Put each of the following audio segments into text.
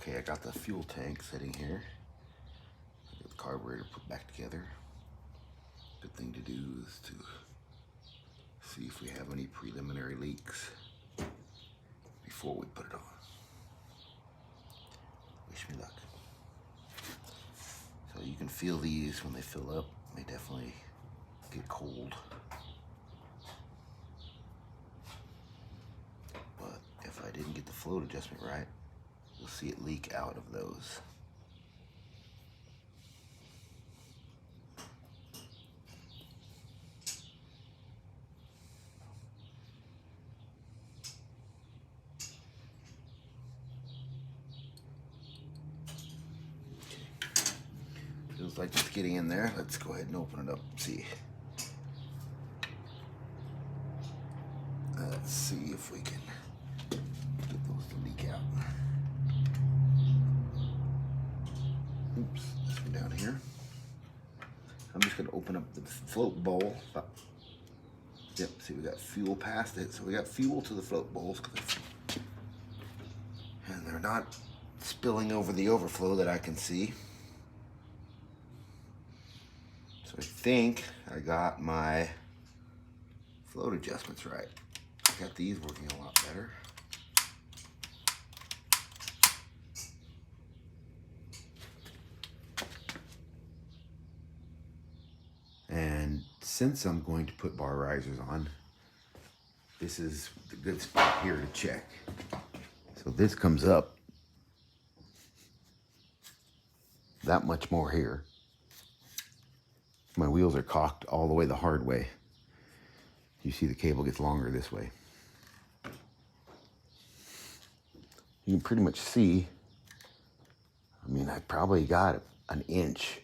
Okay, I got the fuel tank sitting here. I got the carburetor put back together. Good thing to do is to see if we have any preliminary leaks before we put it on. Wish me luck. So you can feel these when they fill up. They definitely get cold. But if I didn't get the float adjustment right, you'll see it leak out of those. Feels like it's getting in there. Let's go ahead and open it up and see. Let's see if we can get those to leak out. Oops, this one down here. I'm just gonna open up the float bowl. Yep, see we got fuel past it. So we got fuel to the float bowls. And they're not spilling over the overflow that I can see. So I think I got my float adjustments right. I got these working a lot better. And since I'm going to put bar risers on, this is the good spot here to check. So this comes up that much more here. My wheels are cocked all the way the hard way. You see the cable gets longer this way. You can pretty much see, I mean, I probably got an inch,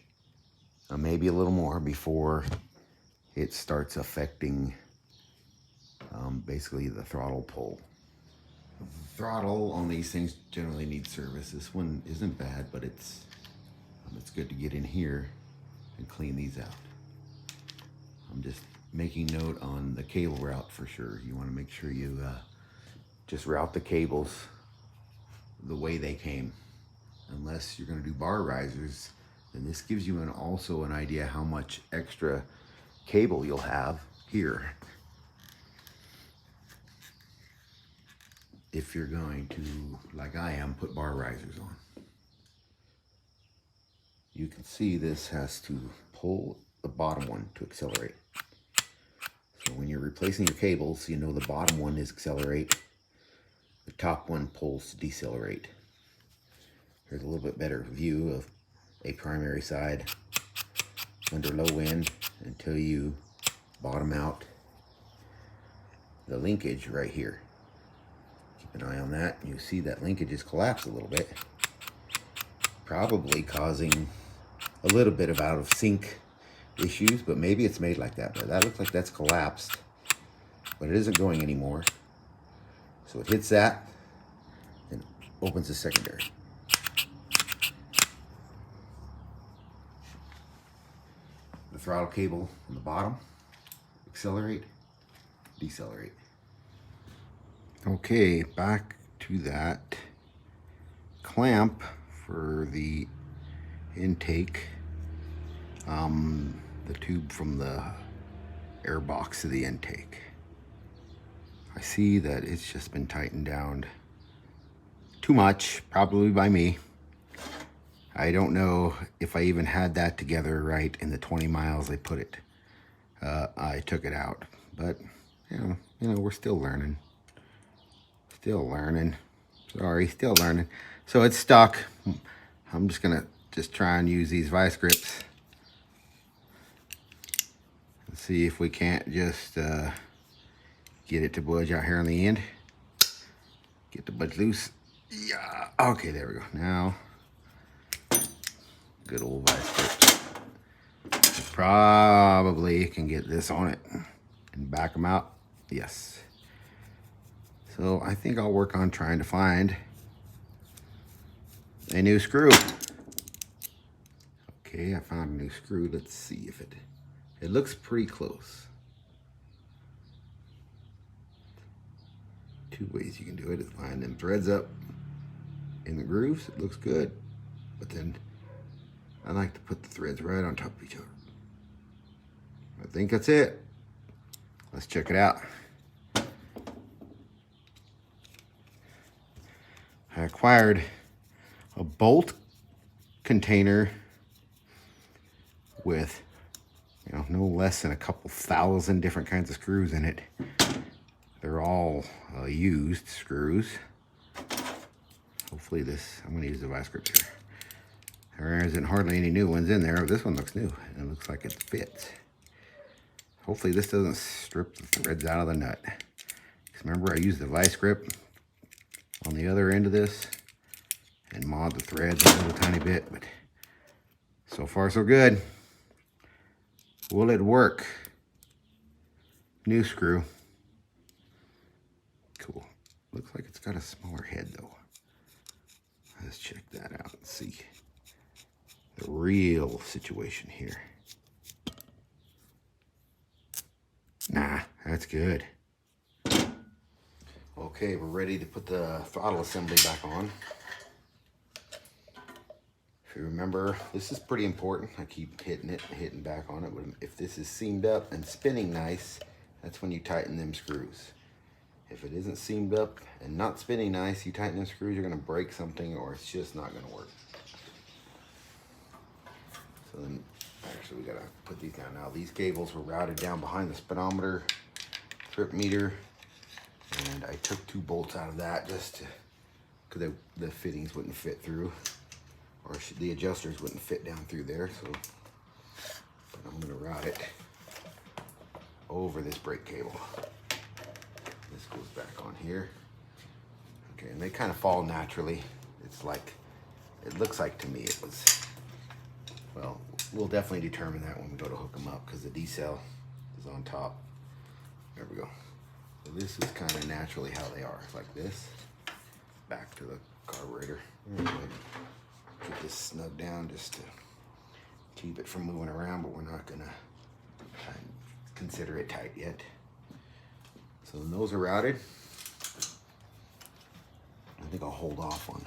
maybe a little more before it starts affecting basically the throttle pull. The throttle on these things generally needs service. This one isn't bad, but it's good to get in here and clean these out. I'm just making note on the cable route for sure. You want to make sure you just route the cables the way they came. Unless you're going to do bar risers, then this gives you also an idea how much extra cable you'll have here if you're going to, like I am, put bar risers on. You can see this has to pull the bottom one to accelerate. So when you're replacing your cables, you know the bottom one is accelerate, the top one pulls to decelerate. Here's a little bit better view of a primary side under low wind until you bottom out the linkage right here. Keep an eye on that. You see that linkage is collapsed a little bit, probably causing a little bit of out of sync issues, but maybe it's made like that. But that looks like that's collapsed, but it isn't going anymore. So it hits that and opens the secondary. The throttle cable on the bottom, accelerate, decelerate. Okay, back to that clamp for the intake, the tube from the air box to the intake. I see that it's just been tightened down too much, probably by me. I don't know if I even had that together right in the 20 miles I put it. I took it out, but you know, we're still learning. Still learning. So it's stuck. I'm just gonna try and use these vice grips and see if we can't just get it to budge out here on the end. Get the budge loose. Yeah. Okay, there we go. Now, good old vice grips. Probably can get this on it and back them out. Yes. So I think I'll work on trying to find a new screw. Okay, I found a new screw. Let's see if it looks pretty close. Two ways you can do it is line them threads up in the grooves, it looks good. But then I like to put the threads right on top of each other. I think that's it. Let's check it out. I acquired a bolt container with, you know, no less than a couple thousand different kinds of screws in it. They're all used screws. Hopefully this, I'm gonna use the vice grip here. There isn't hardly any new ones in there. This one looks new and it looks like it fits. Hopefully this doesn't strip the threads out of the nut. Because remember, I used the vice grip on the other end of this and mod the threads a little tiny bit, but so far so good. Will it work? New screw. Cool. Looks like it's got a smaller head though. Let's check that out and see the real situation here. Nah, that's good. Okay, we're ready to put the throttle assembly back on. If you remember, this is pretty important. I keep hitting back on it. If this is seamed up and spinning nice, that's when you tighten them screws. If it isn't seamed up and not spinning nice, you tighten them screws, you're gonna break something or it's just not gonna work. So then, actually we gotta put these down now. These cables were routed down behind the speedometer, trip meter, and I took 2 bolts out of that just to, because the fittings wouldn't fit through, or the adjusters wouldn't fit down through there. So but I'm gonna route it over this brake cable. This goes back on here. Okay, and they kind of fall naturally. It's like, it looks like to me it was, well, we'll definitely determine that when we go to hook them up because the decel is on top. There we go. So this is kind of naturally how they are, like this. Back to the carburetor. Get this snug down just to keep it from moving around, but we're not gonna consider it tight yet. So then those are routed. I think I'll hold off on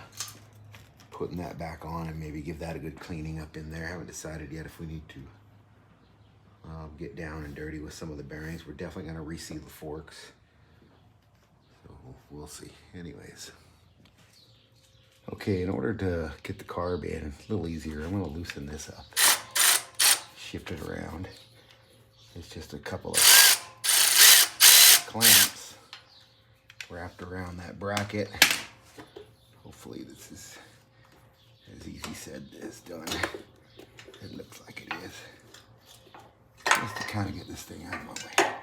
putting that back on and maybe give that a good cleaning up in there. I haven't decided yet if we need to get down and dirty with some of the bearings. We're definitely gonna reseal the forks. So we'll see. Anyways. Okay, in order to get the carb in a little easier, I'm gonna loosen this up. Shift it around. It's just a couple of clamps wrapped around that bracket. Hopefully this is as easy said as done. It looks like it is. Just to kind of get this thing out of my way.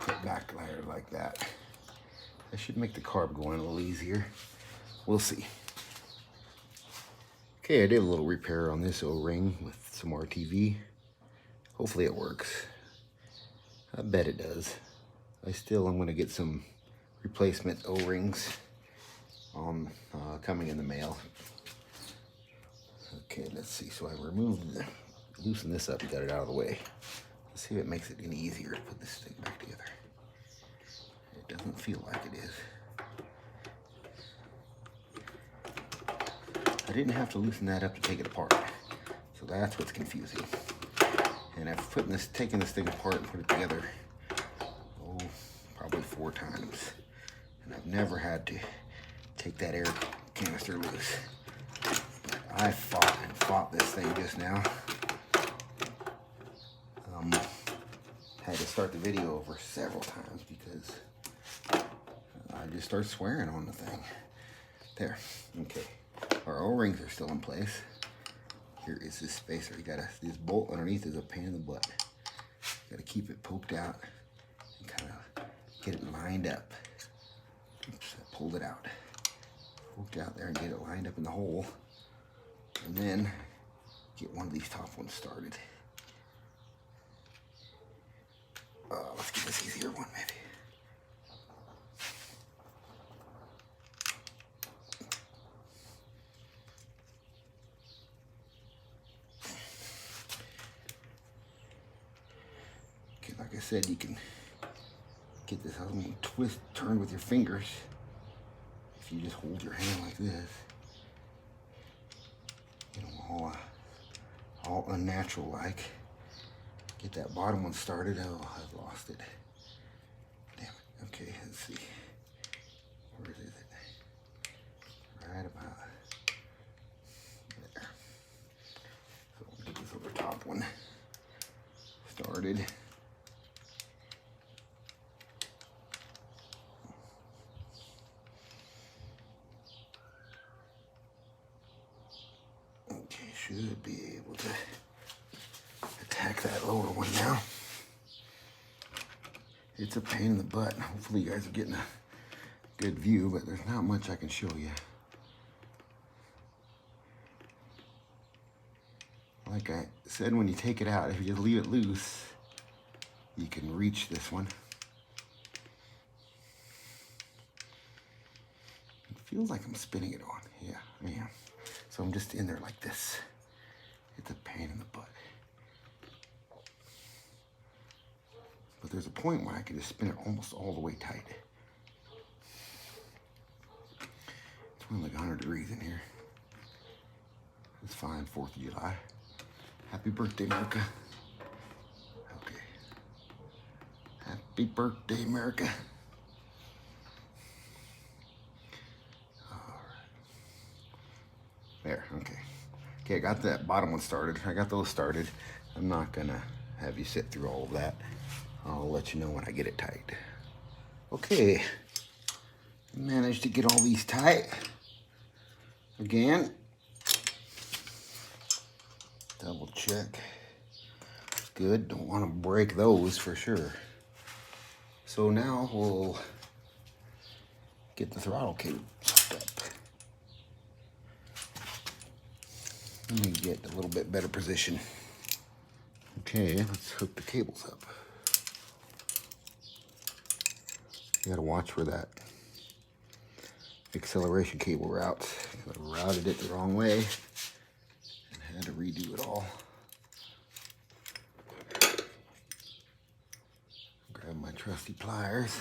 Put back layer like that. That should make the carb go in a little easier. We'll see. Okay, I did a little repair on this O-ring with some RTV. Hopefully it works. I bet it does. I'm gonna get some replacement O-rings on coming in the mail. Okay, let's see. So I loosened this up and got it out of the way. Let's see if it makes it any easier to put this thing back together. It doesn't feel like it is. I didn't have to loosen that up to take it apart. So that's what's confusing. And I've taken this thing apart and put it together, probably 4 times. And I've never had to take that air canister loose. But I fought this thing just now. Had to start the video over several times because I just started swearing on the thing. There, okay. Our O-rings are still in place. Here is this spacer. This bolt underneath is a pain in the butt. You gotta keep it poked out and kind of get it lined up. Oops, I pulled it out. Poked out there and get it lined up in the hole. And then get one of these top ones started. Let's get this easier one maybe. Like I said, you can get this out and turn with your fingers if you just hold your hand like this. all unnatural like. Get that bottom one started. Oh, I've lost it. Damn it. Okay, let's see. Where is it? Right about there. So we'll get this other top one started. Okay, should be able to attack that lower one now. It's a pain in the butt. Hopefully you guys are getting a good view, but there's not much I can show you. Like I said, when you take it out, if you just leave it loose, you can reach this one. It feels like I'm spinning it on. Yeah, I am. So I'm just in there like this. It's a pain in the butt. But there's a point where I can just spin it almost all the way tight. It's only like 100 degrees in here. It's fine, 4th of July. Happy birthday, America. Okay. Happy birthday, America. All right. There, okay. Okay, I got that bottom one started. I got those started. I'm not gonna have you sit through all of that. I'll let you know when I get it tight. Okay, managed to get all these tight. Again, double check. It's good, don't want to break those for sure. So now we'll get the throttle cable hooked up. Let me get a little bit better position. Okay, let's hook the cables up. You gotta watch where that acceleration cable routes. I routed it the wrong way and had to redo it all. Grab my trusty pliers.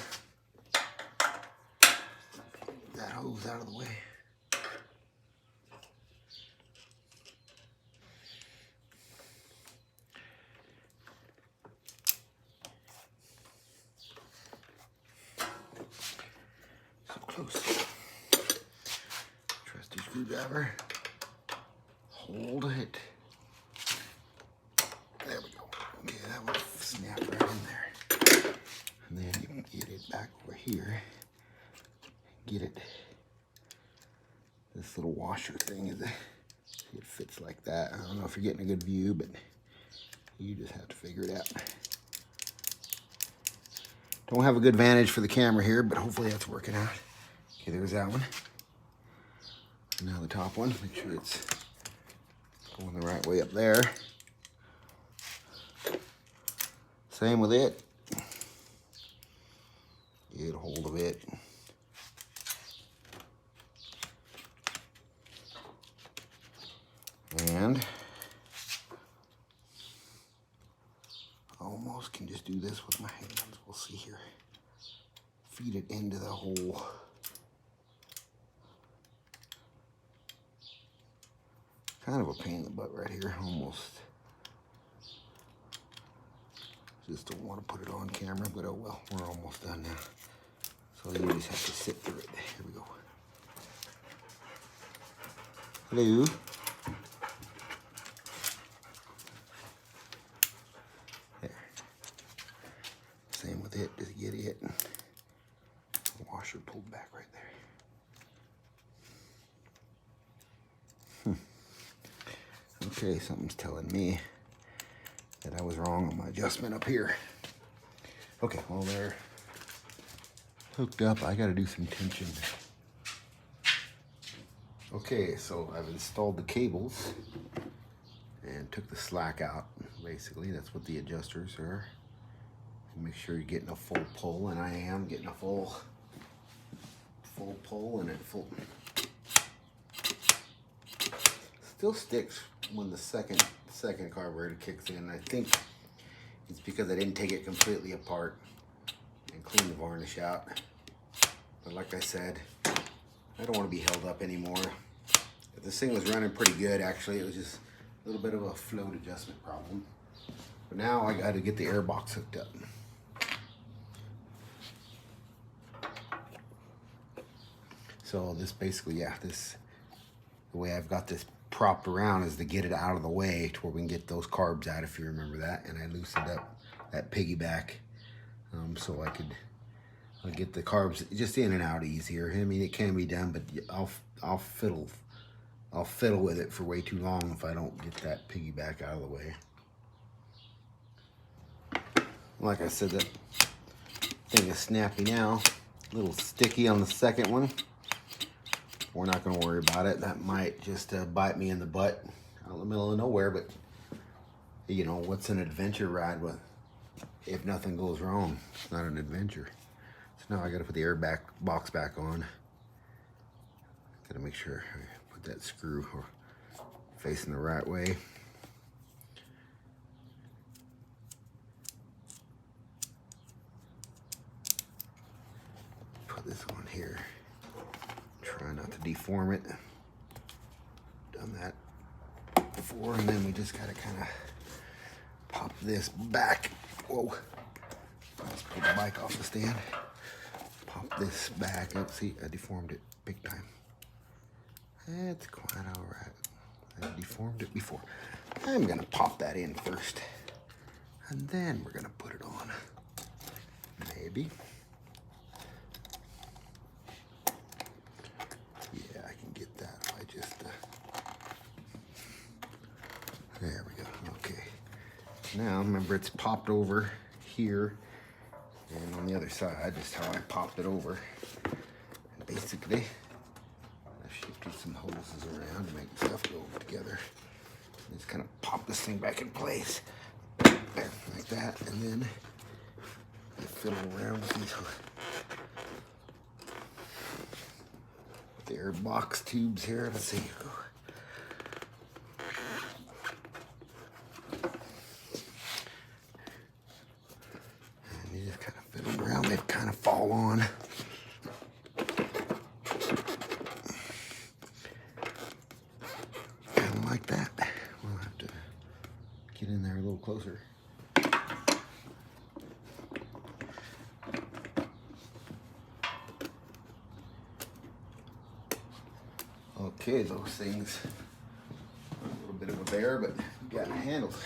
Get that hose out of the way. Close. Trusty screwdriver. Hold it. There we go. Okay, that one snapped right in there. And then you can get it back over here. Get it. This little washer thing is it fits like that. I don't know if you're getting a good view, but you just have to figure it out. Don't have a good vantage for the camera here, but hopefully that's working out. Okay, there's that one. Now the top one, make sure it's going the right way up there. Same with it. Get a hold of it. And almost can just do this with my hands. We'll see here. Feed it into the hole. Kind of a pain in the butt right here, almost. Just don't want to put it on camera, but oh well, we're almost done now. So you just have to sit through it. Here we go. Hello. There. Same with it, just get it. The washer pulled back right there. Okay, something's telling me that I was wrong on my adjustment up here. Okay, well they're hooked up. I gotta do some tension. Okay, so I've installed the cables and took the slack out. Basically, that's what the adjusters are. Make sure you're getting a full pull, and I am getting a full pull and a full. Still sticks when the second carburetor kicks in. I think it's because I didn't take it completely apart and clean the varnish out. But like I said, I don't want to be held up anymore. This thing was running pretty good, actually. It was just A little bit of a float adjustment problem. But now I got to get the air box hooked up. So this basically, yeah, the way I've got this propped around is to get it out of the way to where we can get those carbs out, if you remember that. And I loosened up that piggyback so I could get the carbs just in and out easier. I mean, it can be done, but I'll fiddle with it for way too long if I don't get that piggyback out of the way. Like I said, that thing is snappy now. A little sticky on the second one. We're not going to worry about it. That might just bite me in the butt out in the middle of nowhere, but you know, what's an adventure ride with if nothing goes wrong? It's not an adventure. So now I got to put the air box back on. Got to make sure I put that screw facing the right way. Put this on here. Try not to deform it. Done that before, and then we just gotta kind of pop this back. Whoa! Let's pull the bike off the stand. Pop this back. Oh, see, I deformed it big time. It's quite all right. I deformed it before. I'm gonna pop that in first, and then we're gonna put it on. Maybe. There we go. Okay. Now remember, it's popped over here and on the other side. Just how I popped it over. And basically, I shifted some hoses around to make stuff go together. Just kind of pop this thing back in place, there, like that, and then I fiddle around with these the air box tubes here. Let's see. Fall on. Kind of like that. We'll have to get in there a little closer. Okay, those things are a little bit of a bear, but you got it handled.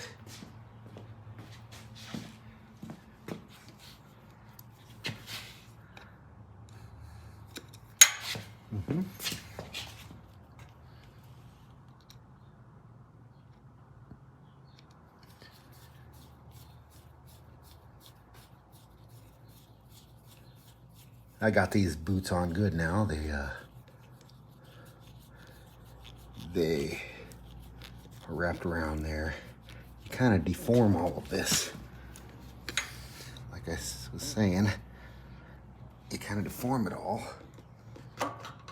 I got these boots on good now. They are wrapped around there. You kind of deform all of this. Like I was saying, you kind of deform it all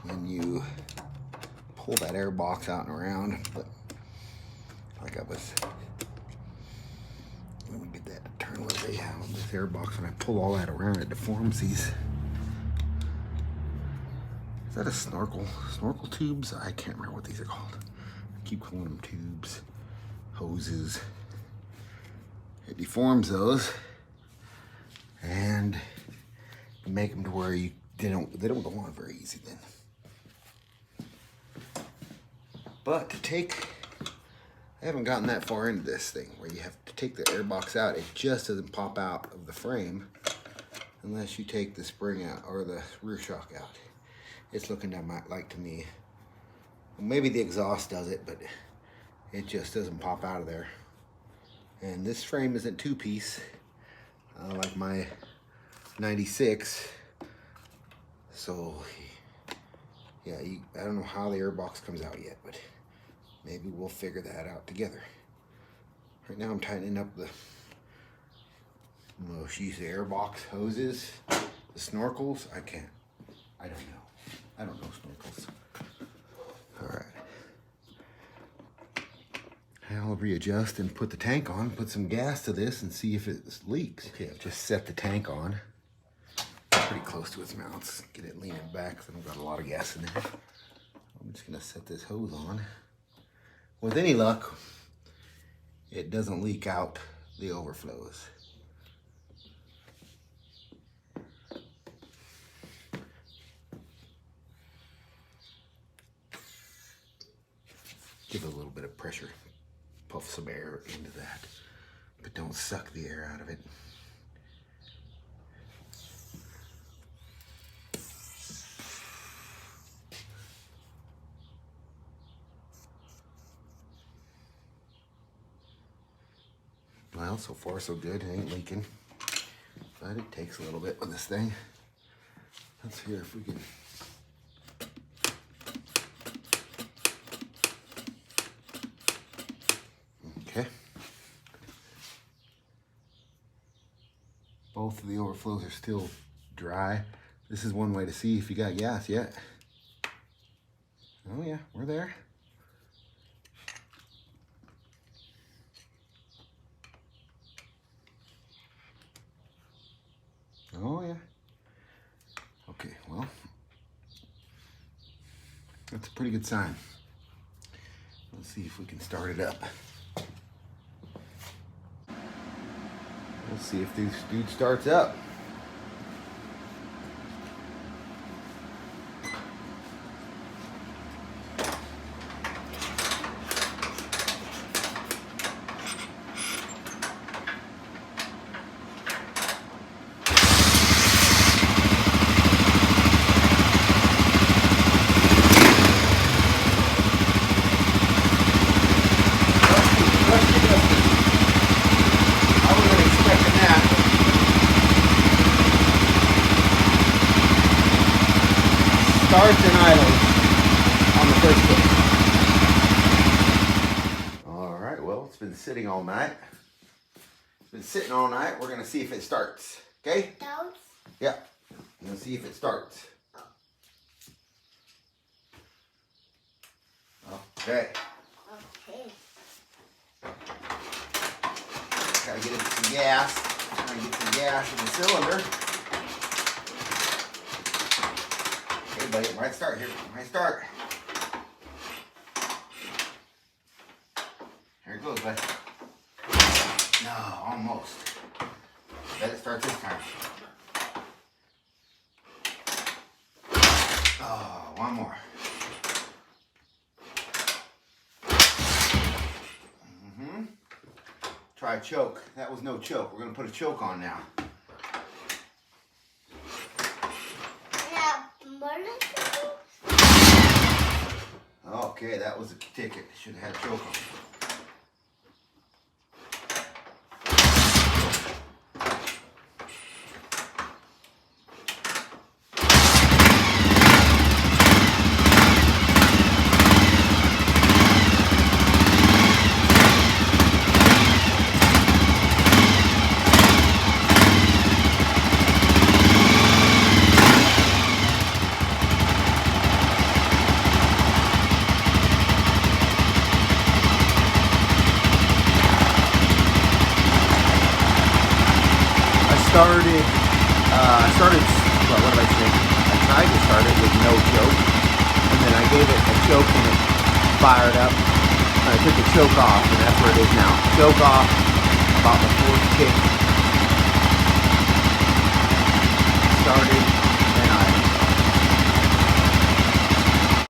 when you pull that air box out and around. But like I was, let me get that to turn where they have this air box. When I pull all that around, it deforms these. Is that a snorkel? Snorkel tubes? I can't remember what these are called. I keep calling them tubes, hoses. It deforms those and make them to where they don't go on very easy then. But I haven't gotten that far into this thing where you have to take the air box out. It just doesn't pop out of the frame unless you take the spring out or the rear shock out. It's looking like to me, well, maybe the exhaust does it, but it just doesn't pop out of there. And this frame isn't two-piece like my 96. So yeah, I don't know how the air box comes out yet, but maybe we'll figure that out together. Right now I'm tightening up the air box hoses, the snorkels. I don't know. I don't know snorkels. All right. I'll readjust and put the tank on, put some gas to this and see if it leaks. Okay, I've just set the tank on. Pretty close to its mouth. Get it leaning back because I don't got a lot of gas in there. I'm just gonna set this hose on. With any luck, it doesn't leak out the overflows. Give it a little bit of pressure, puff some air into that, but don't suck the air out of it. Well, so far so good, it ain't leaking, but it takes a little bit with this thing. Let's hear if we can. Okay. Both of the overflows are still dry. This is one way to see if you got gas yet. Oh yeah, we're there. Oh yeah. Okay, well, that's a pretty good sign. Let's see if we can start it up. We'll see if this dude starts up. Starts and idles on the first click. All right, well, it's been sitting all night. It's been sitting all night. We're gonna see if it starts, okay? Starts? Yeah, we're gonna see if it starts. Okay. Okay. Gotta get it some gas. Try and get some gas in the cylinder. Okay, buddy, right start here. Right start. Here it goes, buddy. No, almost. Bet it starts this time. Oh, one more. Try a choke. That was no choke. We're gonna put a choke on now. Okay, that was a ticket. Should have had a choke on. Well, what did I say? I tried to start it with no choke, and then I gave it a choke and it fired up. And I took the choke off, and that's where it is now. Choke off, about the fourth kick. Started.